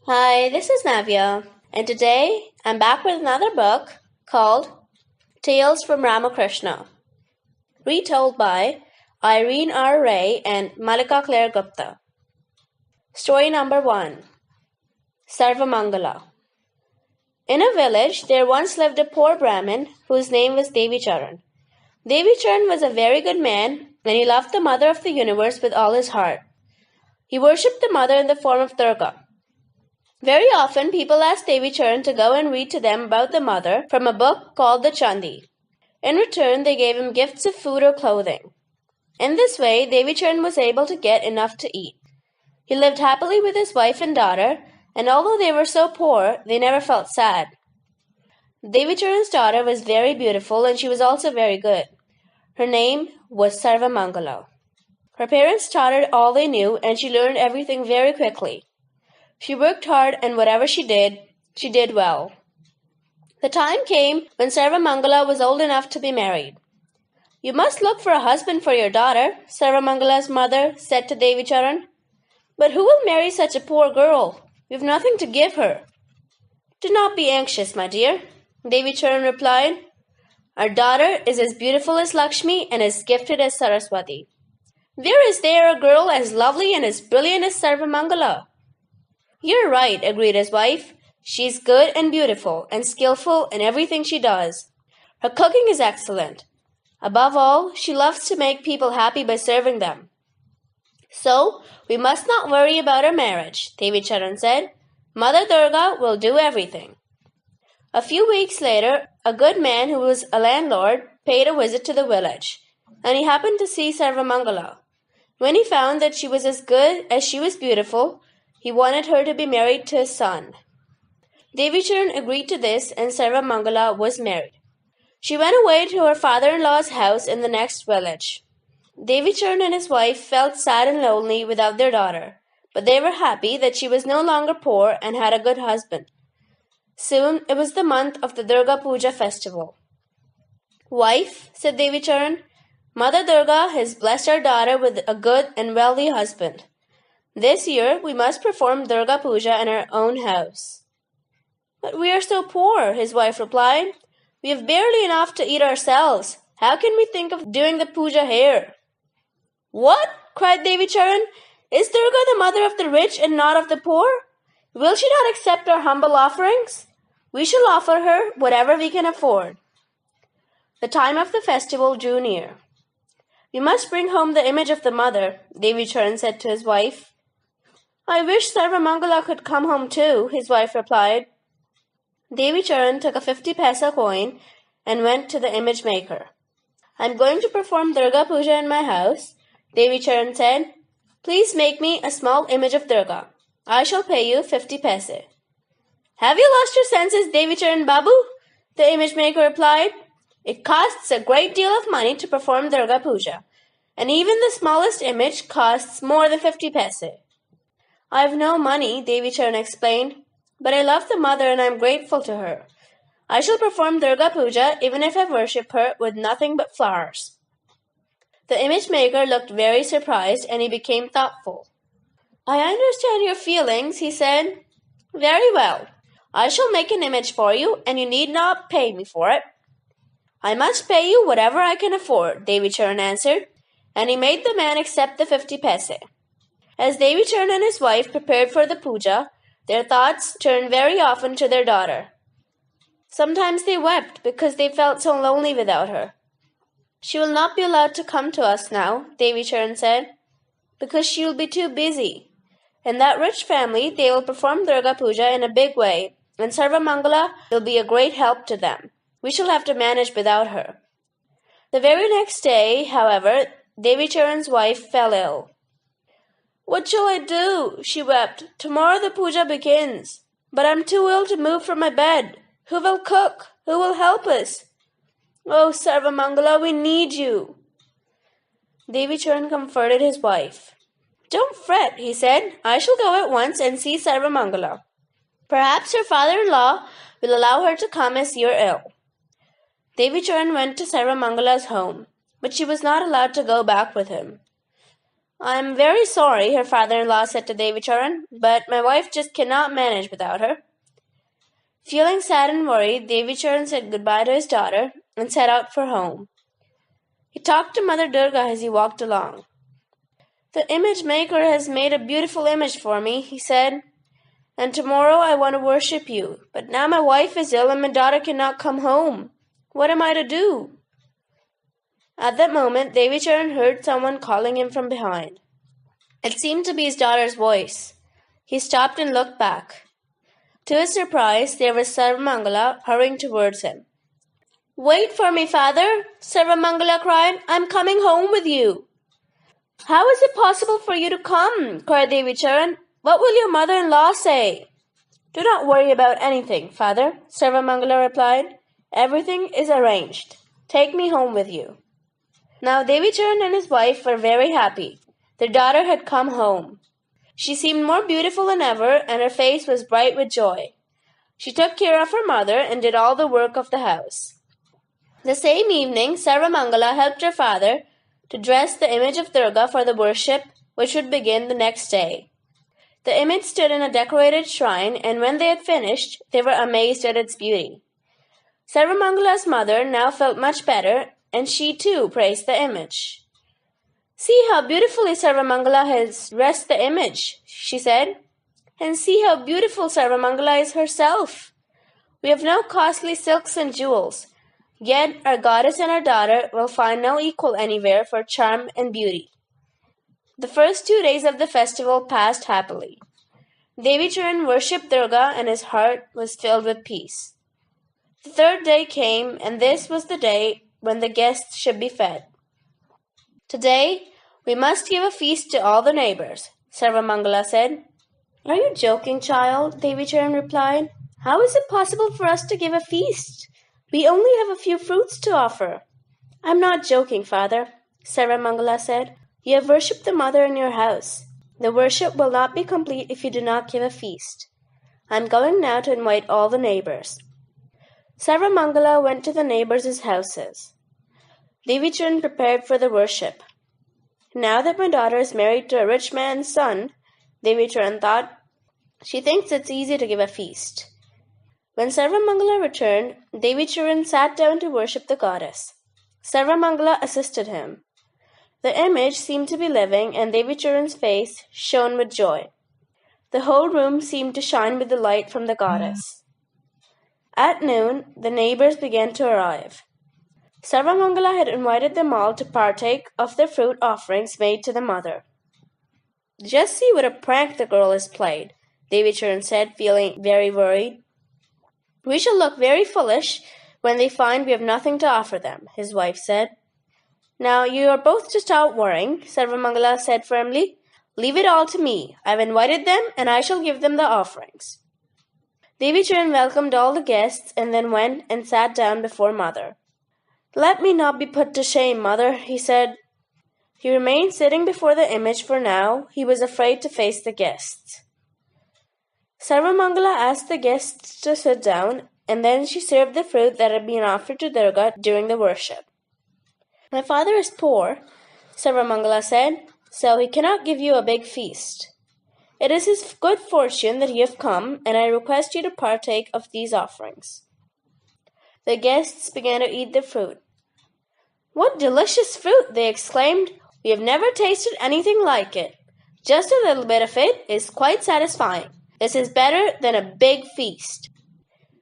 Hi, this is Navya, and today I'm back with another book called Tales from Ramakrishna, retold by Irene R. Ray and Malika Claire Gupta. Story number 1, Sarvamangala. In a village, there once lived a poor Brahmin whose name was Devi Charan. Devi Charan was a very good man, and he loved the Mother of the Universe with all his heart. He worshipped the Mother in the form of Durga. Very often, people asked Devi Charan to go and read to them about the mother from a book called the Chandi. In return, they gave him gifts of food or clothing. In this way, Devi Charan was able to get enough to eat. He lived happily with his wife and daughter, and although they were so poor, they never felt sad. Devi Charan's daughter was very beautiful, and she was also very good. Her name was Sarvamangala. Her parents taught her all they knew, and she learned everything very quickly. She worked hard, and whatever she did well. The time came when Sarvamangala was old enough to be married. "You must look for a husband for your daughter," Sarvamangala's mother said to Devi Charan. "But who will marry such a poor girl? We have nothing to give her." "Do not be anxious, my dear," Devi Charan replied. "Our daughter is as beautiful as Lakshmi and as gifted as Saraswati. Where is there a girl as lovely and as brilliant as Sarvamangala?" "You're right," agreed his wife. "She's good and beautiful and skillful in everything she does. Her cooking is excellent. Above all, she loves to make people happy by serving them. So, we must not worry about her marriage," Devi Charan said. "Mother Durga will do everything." A few weeks later, a good man who was a landlord paid a visit to the village, and he happened to see Sarvamangala. When he found that she was as good as she was beautiful, he wanted her to be married to his son. Devi Charan agreed to this, and Sarvamangala was married. She went away to her father-in-law's house in the next village. Devi Charan and his wife felt sad and lonely without their daughter, but they were happy that she was no longer poor and had a good husband. Soon it was the month of the Durga Puja festival. "Wife," said Devi Charan, "Mother Durga has blessed our daughter with a good and wealthy husband. This year we must perform Durga Puja in our own house." "But we are so poor," his wife replied. "We have barely enough to eat ourselves. How can we think of doing the puja here?" "What?" cried Devi Charan. "Is Durga the mother of the rich and not of the poor? Will she not accept our humble offerings? We shall offer her whatever we can afford." The time of the festival drew near. "We must bring home the image of the mother," Devi Charan said to his wife. "I wish Sarvamangala could come home too," his wife replied. Devi Charan took a 50 paisa coin and went to the image maker. "I'm going to perform Durga Puja in my house," Devi Charan said. "Please make me a small image of Durga. I shall pay you 50 paise." "Have you lost your senses, Devi Charan Babu?" the image maker replied. "It costs a great deal of money to perform Durga Puja, and even the smallest image costs more than 50 paise. "I have no money," Devi Charan explained, "but I love the mother and I am grateful to her. I shall perform Durga Puja even if I worship her with nothing but flowers." The image maker looked very surprised and he became thoughtful. "I understand your feelings," he said. "Very well. I shall make an image for you and you need not pay me for it." "I must pay you whatever I can afford," Devi Charan answered, and he made the man accept the 50 paise. As Devi Charan and his wife prepared for the puja, their thoughts turned very often to their daughter. Sometimes they wept because they felt so lonely without her. "She will not be allowed to come to us now," Devi Charan said, "because she will be too busy. In that rich family, they will perform Durga Puja in a big way, and Sarvamangala will be a great help to them. We shall have to manage without her." The very next day, however, Devi Charan's wife fell ill. "What shall I do?" she wept. "Tomorrow the puja begins, but I'm too ill to move from my bed. Who will cook? Who will help us? Oh, Sarvamangala, we need you." Devi Charan comforted his wife. "Don't fret," he said. "I shall go at once and see Sarvamangala. Perhaps her father-in-law will allow her to come as you're ill." Devi Charan went to Sarvamangala's home, but she was not allowed to go back with him. "I am very sorry," her father-in-law said to Devi Charan, "but my wife just cannot manage without her." Feeling sad and worried, Devi Charan said goodbye to his daughter and set out for home. He talked to Mother Durga as he walked along. "The image maker has made a beautiful image for me," he said, "and tomorrow I want to worship you. But now my wife is ill and my daughter cannot come home. What am I to do?" At that moment, Devi Charan heard someone calling him from behind. It seemed to be his daughter's voice. He stopped and looked back. To his surprise, there was Sarvamangala hurrying towards him. "Wait for me, father," Sarvamangala cried. "I'm coming home with you." "How is it possible for you to come?" cried Devi Charan. "What will your mother-in-law say?" "Do not worry about anything, father," Sarvamangala replied. "Everything is arranged. Take me home with you." Now Devi Charan and his wife were very happy. Their daughter had come home. She seemed more beautiful than ever, and her face was bright with joy. She took care of her mother and did all the work of the house. The same evening, Sarvamangala helped her father to dress the image of Durga for the worship, which would begin the next day. The image stood in a decorated shrine, and when they had finished, they were amazed at its beauty. Sarvamangala's mother now felt much better, and she too praised the image. "See how beautifully Sarvamangala has dressed the image," she said, "and see how beautiful Sarvamangala is herself. We have no costly silks and jewels, yet our goddess and our daughter will find no equal anywhere for charm and beauty." The first 2 days of the festival passed happily. Devi Charan worshipped Durga and his heart was filled with peace. The third day came, and this was the day when the guests should be fed. "Today, we must give a feast to all the neighbors," Sarvamangala said. "Are you joking, child?" Devi Charan replied. "How is it possible for us to give a feast? We only have a few fruits to offer." "I'm not joking, father," Sarvamangala said. "You have worshipped the mother in your house. The worship will not be complete if you do not give a feast. I'm going now to invite all the neighbors." Sarvamangala went to the neighbors' houses. Devi Charan prepared for the worship. "Now that my daughter is married to a rich man's son," Devi Charan thought, "she thinks it's easy to give a feast." When Sarvamangala returned, Devi Charan sat down to worship the goddess. Sarvamangala assisted him. The image seemed to be living, and Devi Charan's face shone with joy. The whole room seemed to shine with the light from the goddess. At noon, the neighbors began to arrive. Sarvamangala had invited them all to partake of the fruit offerings made to the mother. "Just see what a prank the girl has played," Devi Charan said, feeling very worried. "We shall look very foolish when they find we have nothing to offer them," his wife said. "Now you are both to stop worrying," Sarvamangala said firmly. "Leave it all to me. I've invited them, and I shall give them the offerings." Devi Charan welcomed all the guests and then went and sat down before Mother. "Let me not be put to shame, Mother," he said. He remained sitting before the image for now. He was afraid to face the guests. Sarvamangala asked the guests to sit down, and then she served the fruit that had been offered to Durga during the worship. "My father is poor," Sarvamangala said, "so he cannot give you a big feast. It is his good fortune that you have come, and I request you to partake of these offerings." The guests began to eat the fruit. "What delicious fruit!" they exclaimed. "We have never tasted anything like it. Just a little bit of it is quite satisfying. This is better than a big feast."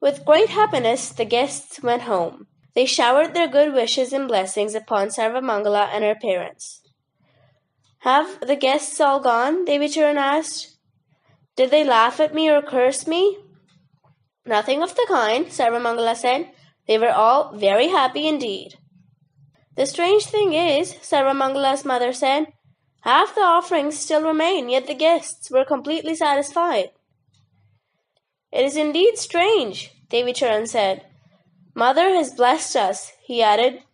With great happiness, the guests went home. They showered their good wishes and blessings upon Sarvamangala and her parents. "Have the guests all gone?" Devi Charan asked. "Did they laugh at me or curse me?" "Nothing of the kind," Sarvamangala said. "They were all very happy indeed." "The strange thing is," Sarvamangala's mother said, "half the offerings still remain, yet the guests were completely satisfied." "It is indeed strange," Devi Charan said. "Mother has blessed us," he added,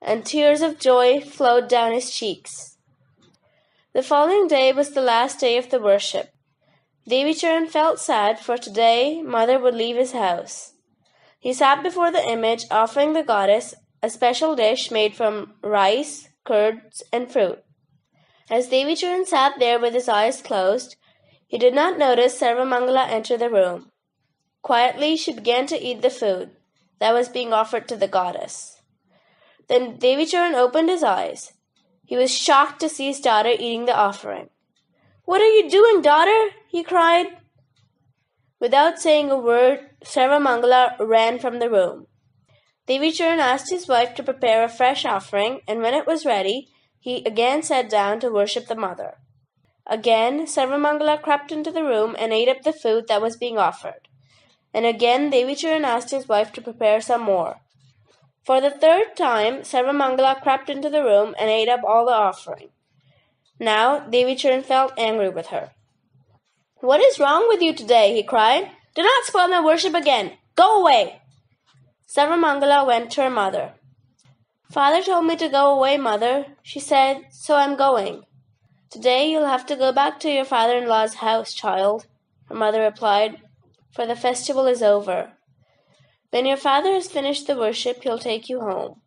and tears of joy flowed down his cheeks. The following day was the last day of the worship. Devi Charan felt sad, for today Mother would leave his house. He sat before the image, offering the goddess a special dish made from rice, curds, and fruit. As Devicharan sat there with his eyes closed, he did not notice Sarvamangala enter the room. Quietly, she began to eat the food that was being offered to the goddess. Then Devicharan opened his eyes. He was shocked to see his daughter eating the offering. "What are you doing, daughter?" he cried. Without saying a word, Sarvamangala ran from the room. Devicharan asked his wife to prepare a fresh offering, and when it was ready, he again sat down to worship the mother. Again, Sarvamangala crept into the room and ate up the food that was being offered. And again, Devicharan asked his wife to prepare some more. For the third time, Sarvamangala crept into the room and ate up all the offering. Now, Devicharan felt angry with her. "What is wrong with you today?" he cried. "Do not spoil my worship again. Go away." Sarvamangala went to her mother. "Father told me to go away, mother," she said, "so I'm going." "Today you'll have to go back to your father-in-law's house, child," her mother replied, "for the festival is over. When your father has finished the worship, he'll take you home."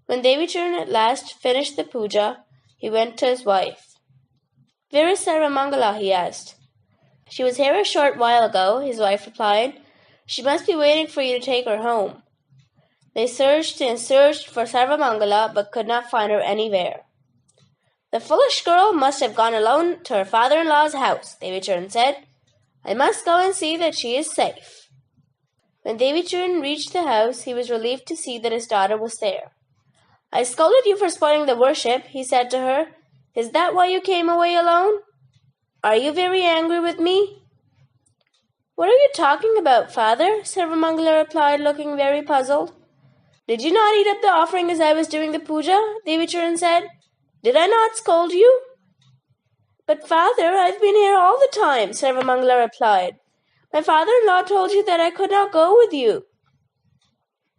When Devicharan at last finished the puja, he went to his wife. "Where is Sarvamangala?" he asked. "She was here a short while ago," his wife replied. "She must be waiting for you to take her home." They searched and searched for Sarvamangala, but could not find her anywhere. "The foolish girl must have gone alone to her father-in-law's house," Devicharan said. "I must go and see that she is safe." When Devicharan reached the house, he was relieved to see that his daughter was there. "I scolded you for spoiling the worship," he said to her. "Is that why you came away alone? Are you very angry with me?" "What are you talking about, father?" Sarvamangala replied, looking very puzzled. "Did you not eat up the offering as I was doing the puja?" Devicharan said. "Did I not scold you?" "But father, I've been here all the time," Sarvamangala replied. "My father-in-law told you that I could not go with you."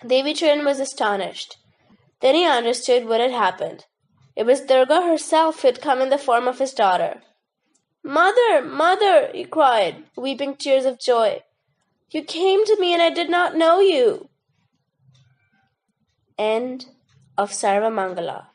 Devicharan was astonished. Then he understood what had happened. It was Durga herself who had come in the form of his daughter. "Mother, mother," he cried, weeping tears of joy. "You came to me and I did not know you." End of Sarvamangala.